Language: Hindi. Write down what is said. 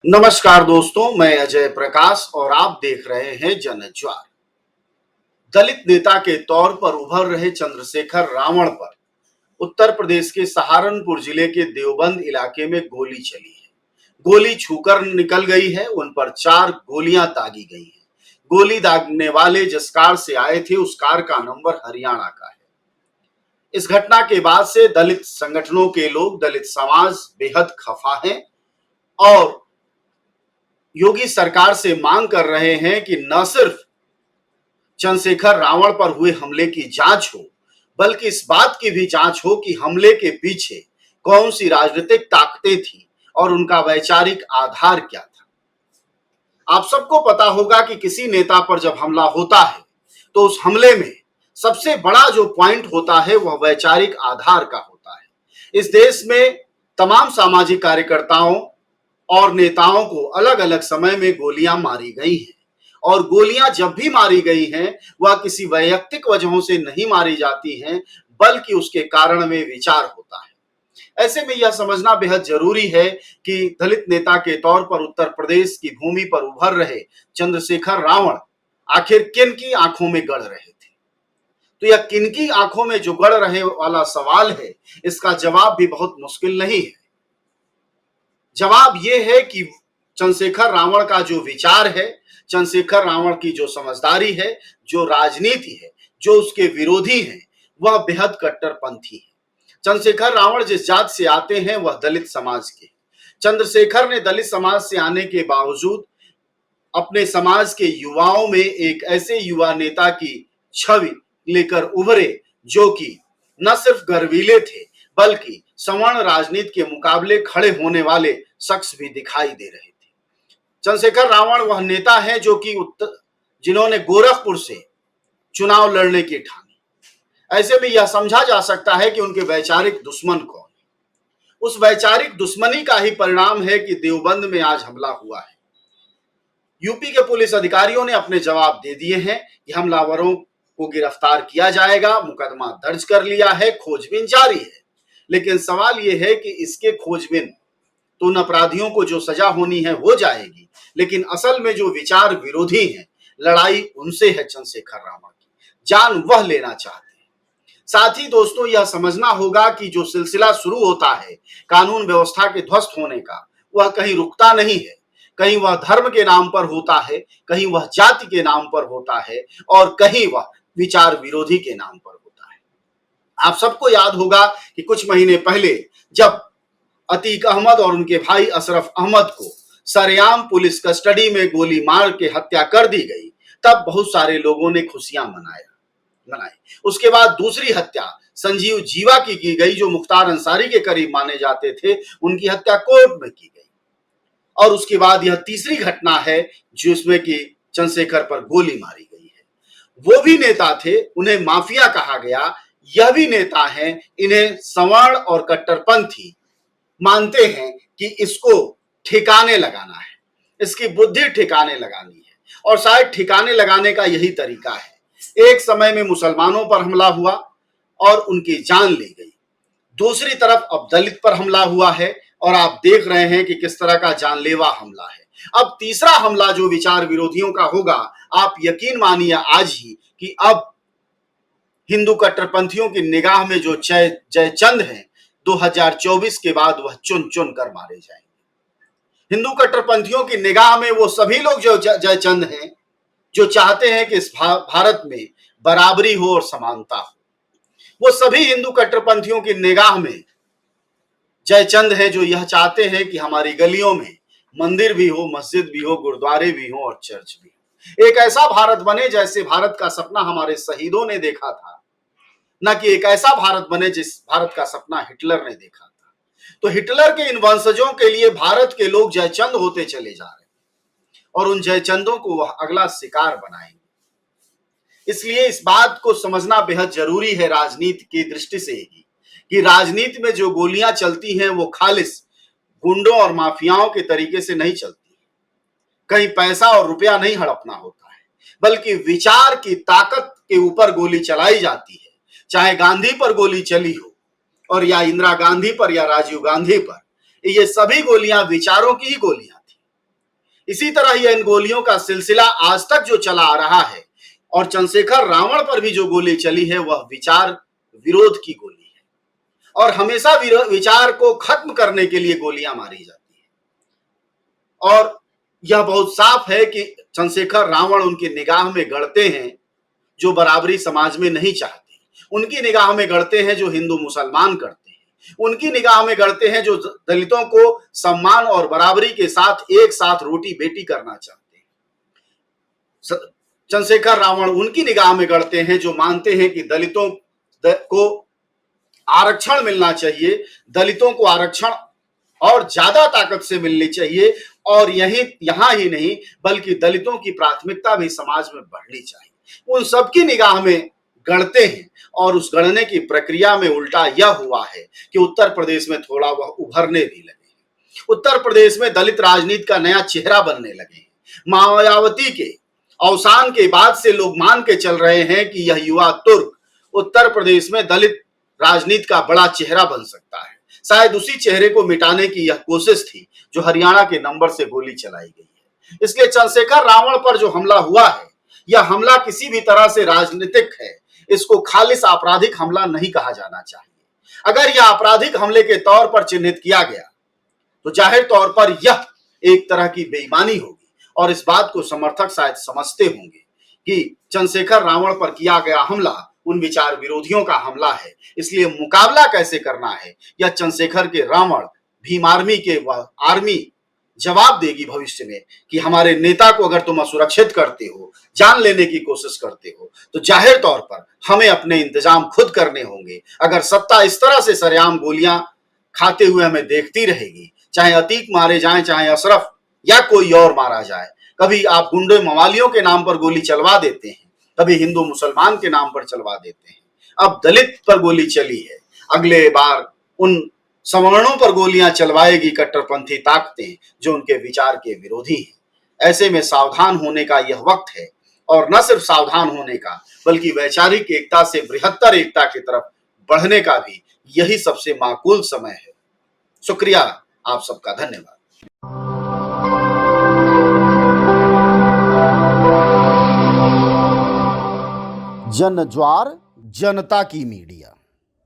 नमस्कार दोस्तों, मैं अजय प्रकाश और आप देख रहे हैं जनज्वार। दलित नेता के तौर पर उभर रहे चंद्रशेखर रावण पर उत्तर प्रदेश के सहारनपुर जिले के देवबंद इलाके में गोली चली है। गोली छूकर निकल गई है। उन पर 4 गोलियां दागी गई हैं। गोली दागने वाले जिस कार से आए थे उस कार का नंबर हरियाणा का है। इस घटना के बाद से दलित संगठनों के लोग, दलित समाज बेहद खफा है और योगी सरकार से मांग कर रहे हैं कि न सिर्फ चंद्रशेखर रावण पर हुए हमले की जांच हो, बल्कि इस बात की भी जांच हो कि हमले के पीछे कौन सी राजनीतिक ताकतें थी और उनका वैचारिक आधार क्या था। आप सबको पता होगा कि किसी नेता पर जब हमला होता है तो उस हमले में सबसे बड़ा जो पॉइंट होता है वह वैचारिक आधार का होता है। इस देश में तमाम सामाजिक कार्यकर्ताओं और नेताओं को अलग अलग समय में गोलियां मारी गई हैं और गोलियां जब भी मारी गई हैं वह किसी वैयक्तिक वजहों से नहीं मारी जाती हैं, बल्कि उसके कारण में विचार होता है। ऐसे में यह समझना बेहद जरूरी है कि दलित नेता के तौर पर उत्तर प्रदेश की भूमि पर उभर रहे चंद्रशेखर रावण आखिर किन की आंखों में गड़ रहे थे। तो यह किन की आंखों में जो गड़ रहे वाला सवाल है, इसका जवाब भी बहुत मुश्किल नहीं है। जवाब यह है कि चंद्रशेखर रावण का जो विचार है, चंद्रशेखर रावण की जो समझदारी है, जो राजनीति है, जो उसके विरोधी हैं, वह बेहद कट्टरपंथी है। चंद्रशेखर रावण जिस जात से आते हैं वह दलित समाज के। चंद्रशेखर ने दलित समाज से आने के बावजूद अपने समाज के युवाओं में एक ऐसे युवा नेता की छवि लेकर उभरे जो कि न सिर्फ गर्वीले थे, बल्कि सवर्ण राजनीति के मुकाबले खड़े होने वाले शख्स भी दिखाई दे रहे थे। चंद्रशेखर रावण वह नेता है जो कि जिन्होंने गोरखपुर से चुनाव लड़ने की ठानी। ऐसे में यह समझा जा सकता है कि उनके वैचारिक दुश्मन कौन है। उस वैचारिक दुश्मनी का ही परिणाम है कि देवबंद में आज हमला हुआ है। यूपी के पुलिस अधिकारियों ने अपने जवाब दे दिए हैं कि हमलावरों को गिरफ्तार किया जाएगा, मुकदमा दर्ज कर लिया है, खोजबीन जारी है। लेकिन सवाल यह है कि इसके खोजबीन तो उन अपराधियों को जो सजा होनी है हो जाएगी, लेकिन असल में जो विचार विरोधी हैं, लड़ाई उनसे है। चंद्रशेखर रावण की जान वह लेना चाहते हैं। साथ ही दोस्तों यह समझना होगा कि जो सिलसिला शुरू होता है कानून व्यवस्था के ध्वस्त होने का, वह कहीं रुकता नहीं है। कहीं वह धर्म के नाम पर होता है, कहीं वह जाति के नाम पर होता है और कहीं वह विचार विरोधी के नाम पर होता है। आप सबको याद होगा कि कुछ महीने पहले जब अतीक अहमद और उनके भाई अशरफ अहमद को सरेआम पुलिस कस्टडी में गोली मार के हत्या कर दी गई, तब बहुत सारे लोगों ने खुशियां मनाई। उसके बाद दूसरी हत्या संजीव जीवा की गई, जो मुख्तार अंसारी के करीब माने जाते थे। उनकी हत्या कोर्ट में की गई। और उसके बाद यह तीसरी घटना है जिसमें कि चंद्रशेखर पर गोली मारी गई है। वो भी नेता थे, उन्हें माफिया कहा गया। यह भी नेता हैं, इन्हें सवर्ण और कट्टरपंथी मानते हैं कि इसको ठिकाने लगाना है, इसकी बुद्धि ठिकाने लगानी है और शायद ठिकाने लगाने का यही तरीका है। एक समय में मुसलमानों पर हमला हुआ और उनकी जान ली गई। दूसरी तरफ अब दलित पर हमला हुआ है और आप देख रहे हैं कि किस तरह का जानलेवा हमला है। अब तीसरा हमला जो विचार विरोधियों का होगा, आप यकीन मानिए आज ही कि अब हिंदू कट्टरपंथियों की निगाह में जो जयचंद हैं, 2024 के बाद वह चुन चुन कर मारे जाएंगे। हिंदू कट्टरपंथियों की निगाह में वो सभी लोग जो जयचंद हैं, जो चाहते हैं कि इस भारत में बराबरी हो और समानता हो। वो सभी हिंदू कट्टरपंथियों की निगाह में जयचंद है जो यह चाहते हैं कि हमारी गलियों में मंदिर भी हो, मस्जिद भी हो, गुरुद्वारे भी हो और चर्च भी हो। एक ऐसा भारत बने जैसे भारत का सपना हमारे शहीदों ने देखा था, न कि एक ऐसा भारत बने जिस भारत का सपना हिटलर ने देखा था। तो हिटलर के इन वंशजों के लिए भारत के लोग जयचंद होते चले जा रहे हैं और उन जयचंदों को वह अगला शिकार बनाएंगे। इसलिए इस बात को समझना बेहद जरूरी है राजनीति की दृष्टि से ही कि राजनीति में जो गोलियां चलती हैं वो खालिस गुंडों और माफियाओं के तरीके से नहीं चलती। कहीं पैसा और रुपया नहीं हड़पना होता है, बल्कि विचार की ताकत के ऊपर गोली चलाई जाती है। चाहे गांधी पर गोली चली हो और या इंदिरा गांधी पर या राजीव गांधी पर, ये सभी गोलियां विचारों की ही गोलियां थी। इसी तरह यह इन गोलियों का सिलसिला आज तक जो चला आ रहा है और चंद्रशेखर रावण पर भी जो गोली चली है वह विचार विरोध की गोली है और हमेशा विचार को खत्म करने के लिए गोलियां मारी जाती है। और यह बहुत साफ है कि चंद्रशेखर रावण उनकी निगाह में गढ़ते हैं जो बराबरी समाज में नहीं चाहते, उनकी निगाह में गढ़ते हैं जो हिंदू मुसलमान करते हैं, उनकी निगाह में गढ़ते हैं जो दलितों को सम्मान और बराबरी के साथ एक साथ रोटी बेटी करना चाहते हैं। चंद्रशेखर रावण उनकी निगाह में गढ़ते हैं जो मानते हैं कि दलितों को आरक्षण मिलना चाहिए, दलितों को आरक्षण और ज्यादा ताकत से मिलनी चाहिए और यहां ही नहीं बल्कि दलितों की प्राथमिकता भी समाज में बढ़नी चाहिए। उन सबकी निगाह में गढ़ते हैं और उस गढ़ने की प्रक्रिया में उल्टा यह हुआ है कि उत्तर प्रदेश में थोड़ा वह उभरने भी लगे। उत्तर प्रदेश में दलित राजनीति का नया चेहरा बनने लगे। मायावती के अवसान के बाद से लोग मान के चल रहे हैं कि यह युवा तुर्क उत्तर प्रदेश में दलित राजनीति का बड़ा चेहरा बन सकता है। शायद उसी चेहरे को मिटाने की यह कोशिश थी जो हरियाणा के नंबर से गोली चलाई गई है। इसलिए चंद्रशेखर रावण पर जो हमला हुआ है यह हमला किसी भी तरह से राजनीतिक है, इसको खालिश आपराधिक हमला नहीं कहा जाना चाहिए। अगर यह आपराधिक हमले के तौर पर चिन्हित किया गया तो जाहिर तौर पर यह एक तरह की बेईमानी होगी और इस बात को समर्थक शायद समझते होंगे कि चंद्रशेखर रावण पर किया गया हमला उन विचार विरोधियों का हमला है। इसलिए मुकाबला कैसे करना है यह चंद्रशेखर के रावण भीम आर्मी के वह आर्मी जवाब देगी भविष्य में कि हमारे नेता को अगर तुम असुरक्षित करते हो, जान लेने की कोशिश करते हो तो जाहिर तौर पर हमें अपने इंतजाम खुद करने होंगे। अगर सत्ता इस तरह से सरेआम गोलियां खाते हुए हमें देखती रहेगी, चाहे अतीक मारे जाएं, चाहे अशरफ या कोई और मारा जाए, कभी आप गुंडे मवालियों के नाम पर गोली चलवा देते हैं, कभी हिंदू मुसलमान के नाम पर चलवा देते हैं, अब दलित पर गोली चली है, अगले बार उन सवर्णों पर गोलियां चलवाएगी कट्टरपंथी ताकतें जो उनके विचार के विरोधी हैं। ऐसे में सावधान होने का यह वक्त है और न सिर्फ सावधान होने का बल्कि वैचारिक एकता से बृहत्तर एकता की तरफ बढ़ने का भी यही सबसे माकूल समय है। शुक्रिया, आप सबका धन्यवाद। जन ज्वार जनता की मीडिया।